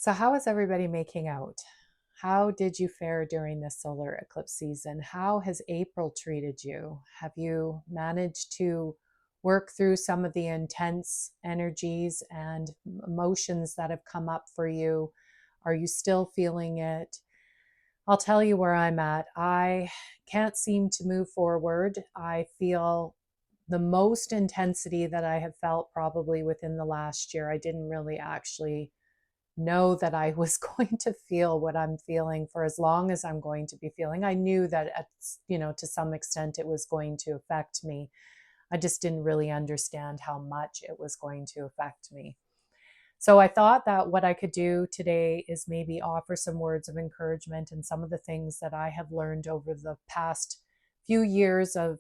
So, how is everybody making out? How did you fare during this solar eclipse season? How has April treated you? Have you managed to work through some of the intense energies and emotions that have come up for you? Are you still feeling it? I'll tell you where I'm at. I can't seem to move forward. I feel the most intensity that I have felt probably within the last year. I didn't really actually know that I was going to feel what I'm feeling for as long as I'm going to be feeling. I knew that to some extent it was going to affect me. I just didn't really understand how much it was going to affect me. So I thought that what I could do today is maybe offer some words of encouragement and some of the things that I have learned over the past few years of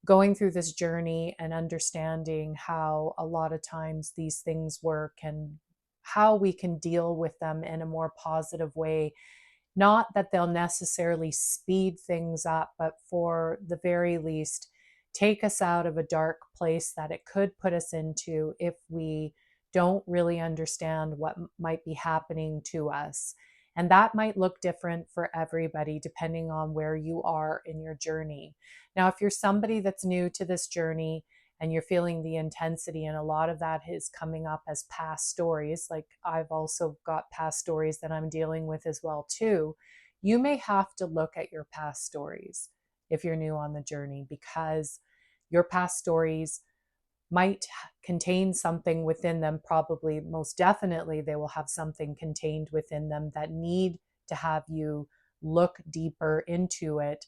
going through this journey and understanding how a lot of times these things work and how we can deal with them in a more positive way. Not that they'll necessarily speed things up, but for the very least, take us out of a dark place that it could put us into if we don't really understand what might be happening to us. And that might look different for everybody depending on where you are in your journey. Now, if you're somebody that's new to this journey and you're feeling the intensity, and a lot of that is coming up as past stories, like I've also got past stories that I'm dealing with as well too, you may have to look at your past stories if you're new on the journey, because your past stories might contain something within them. Probably, most definitely, they will have something contained within them that need to have you look deeper into it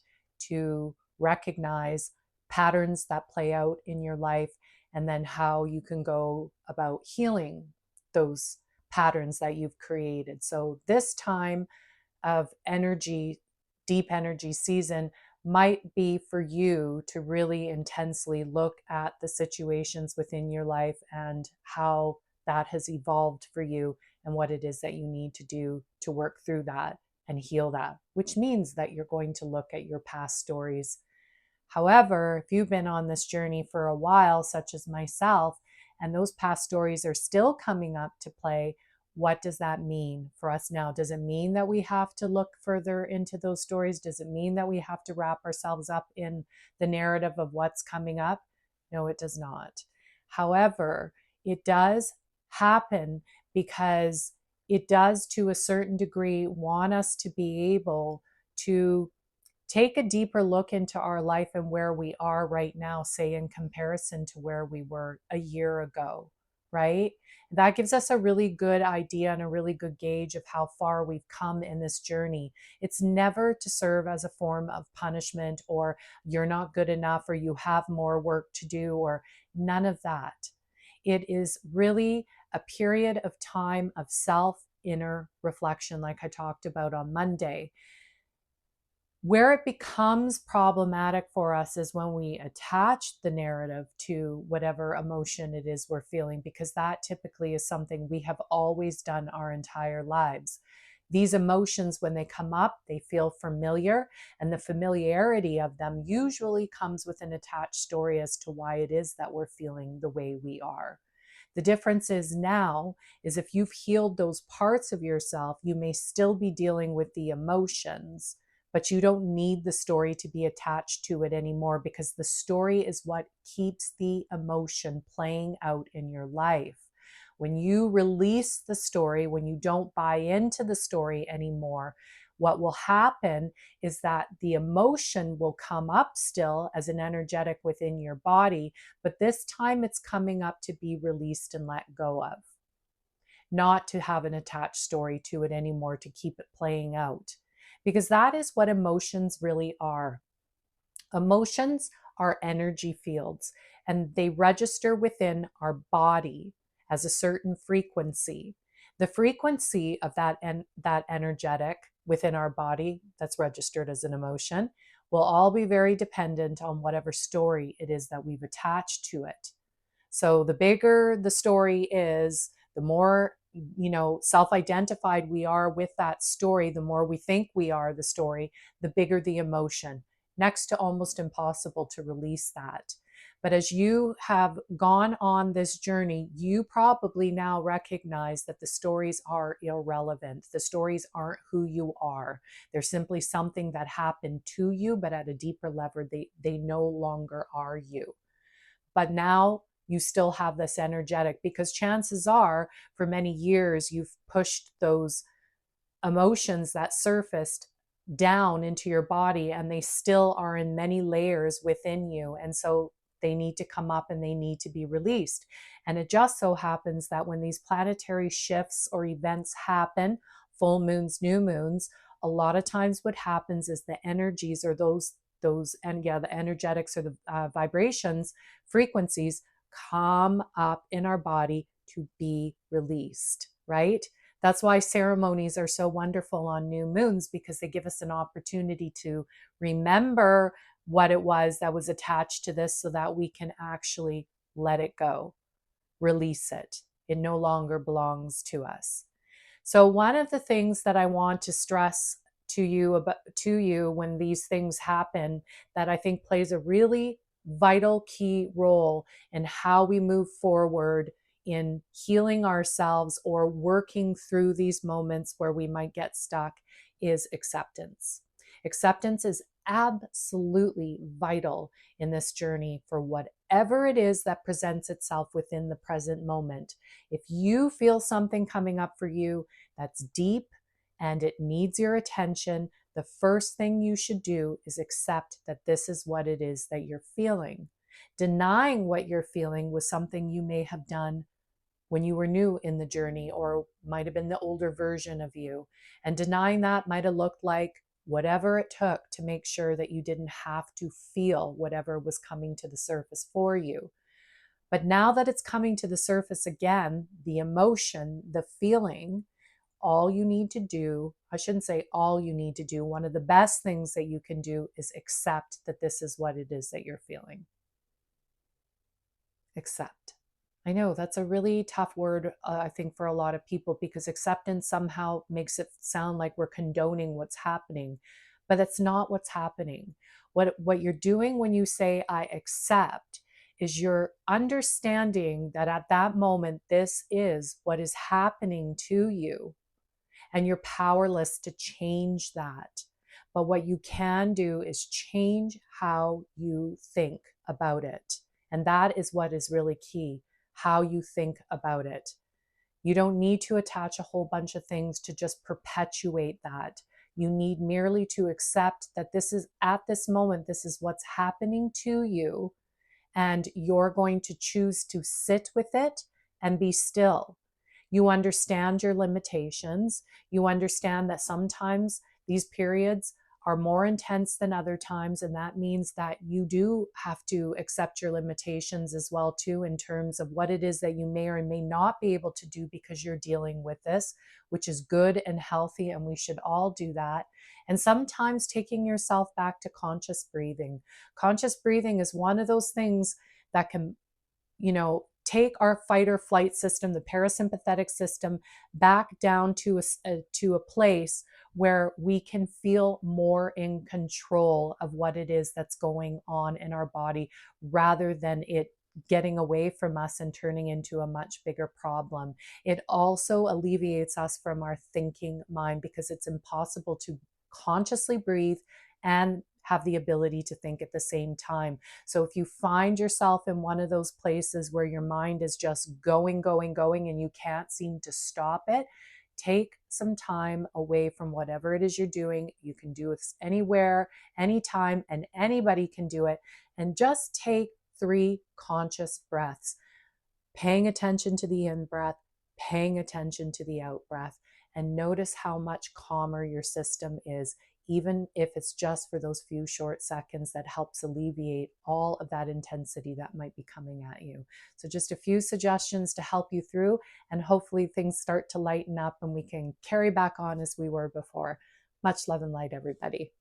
to recognize patterns that play out in your life, and then how you can go about healing those patterns that you've created. So this time of energy, deep energy season, might be for you to really intensely look at the situations within your life and how that has evolved for you and what it is that you need to do to work through that and heal that, which means that you're going to look at your past stories. However, if you've been on this journey for a while, such as myself, and those past stories are still coming up to play, what does that mean for us now? Does it mean that we have to look further into those stories? Does it mean that we have to wrap ourselves up in the narrative of what's coming up? No, it does not. However, it does happen because it does, to a certain degree, want us to be able to take a deeper look into our life and where we are right now, say in comparison to where we were a year ago, right? That gives us a really good idea and a really good gauge of how far we've come in this journey. It's never to serve as a form of punishment or you're not good enough or you have more work to do or none of that. It is really a period of time of self inner reflection, like I talked about on Monday. Where it becomes problematic for us is when we attach the narrative to whatever emotion it is we're feeling, because that typically is something we have always done our entire lives. These emotions, when they come up, they feel familiar, and the familiarity of them usually comes with an attached story as to why it is that we're feeling the way we are. The difference is now is if you've healed those parts of yourself, you may still be dealing with the emotions, but you don't need the story to be attached to it anymore, because the story is what keeps the emotion playing out in your life. When you release the story, when you don't buy into the story anymore, what will happen is that the emotion will come up still as an energetic within your body, but this time it's coming up to be released and let go of, not to have an attached story to it anymore to keep it playing out. Because that is what emotions really are. Emotions are energy fields, and they register within our body as a certain frequency. The frequency of that energetic within our body that's registered as an emotion will all be very dependent on whatever story it is that we've attached to it. So the bigger the story is, the more, self-identified we are with that story, the more we think we are the story, the bigger the emotion. Next to almost impossible to release that. But as you have gone on this journey, you probably now recognize that the stories are irrelevant. The stories aren't who you are. They're simply something that happened to you, but at a deeper level, they no longer are you. But now you still have this energetic, because chances are for many years you've pushed those emotions that surfaced down into your body, and they still are in many layers within you. And so they need to come up and they need to be released. And it just so happens that when these planetary shifts or events happen, full moons, new moons, a lot of times what happens is the energies, or those and yeah, the energetics, or the vibrations, frequencies, come up in our body to be released, right? That's why ceremonies are so wonderful on new moons, because they give us an opportunity to remember what it was that was attached to this, so that we can actually let it go, release it. It no longer belongs to us. So one of the things that I want to stress to you when these things happen, that I think plays a really vital key role in how we move forward in healing ourselves or working through these moments where we might get stuck, is acceptance. Acceptance is absolutely vital in this journey for whatever it is that presents itself within the present moment. If you feel something coming up for you that's deep and it needs your attention, the first thing you should do is accept that this is what it is that you're feeling. Denying what you're feeling was something you may have done when you were new in the journey, or might have been the older version of you. And denying that might have looked like whatever it took to make sure that you didn't have to feel whatever was coming to the surface for you. But now that it's coming to the surface again, the emotion, the feeling, all you need to do, I shouldn't say all you need to do, one of the best things that you can do is accept that this is what it is that you're feeling. Accept. I know that's a really tough word, I think, for a lot of people, because acceptance somehow makes it sound like we're condoning what's happening, but that's not what's happening. What you're doing when you say I accept is you're understanding that at that moment, this is what is happening to you, and you're powerless to change that. But what you can do is change how you think about it. And that is what is really key, how you think about it. You don't need to attach a whole bunch of things to just perpetuate that. You need merely to accept that this is, at this moment, this is what's happening to you, and you're going to choose to sit with it and be still. You understand your limitations. You understand that sometimes these periods are more intense than other times, and that means that you do have to accept your limitations as well too, in terms of what it is that you may or may not be able to do because you're dealing with this, which is good and healthy, and we should all do that. And sometimes taking yourself back to conscious breathing. Conscious breathing is one of those things that can, take our fight or flight system, the parasympathetic system, back down to a place where we can feel more in control of what it is that's going on in our body, rather than it getting away from us and turning into a much bigger problem. It also alleviates us from our thinking mind, because it's impossible to consciously breathe and have the ability to think at the same time. So if you find yourself in one of those places where your mind is just going, going, going, and you can't seem to stop it, take some time away from whatever it is you're doing. You can do this anywhere, anytime, and anybody can do it. And just take 3 conscious breaths, paying attention to the in breath, paying attention to the out breath, and notice how much calmer your system is, even if it's just for those few short seconds. That helps alleviate all of that intensity that might be coming at you. So just a few suggestions to help you through, and hopefully things start to lighten up and we can carry back on as we were before. Much love and light, everybody.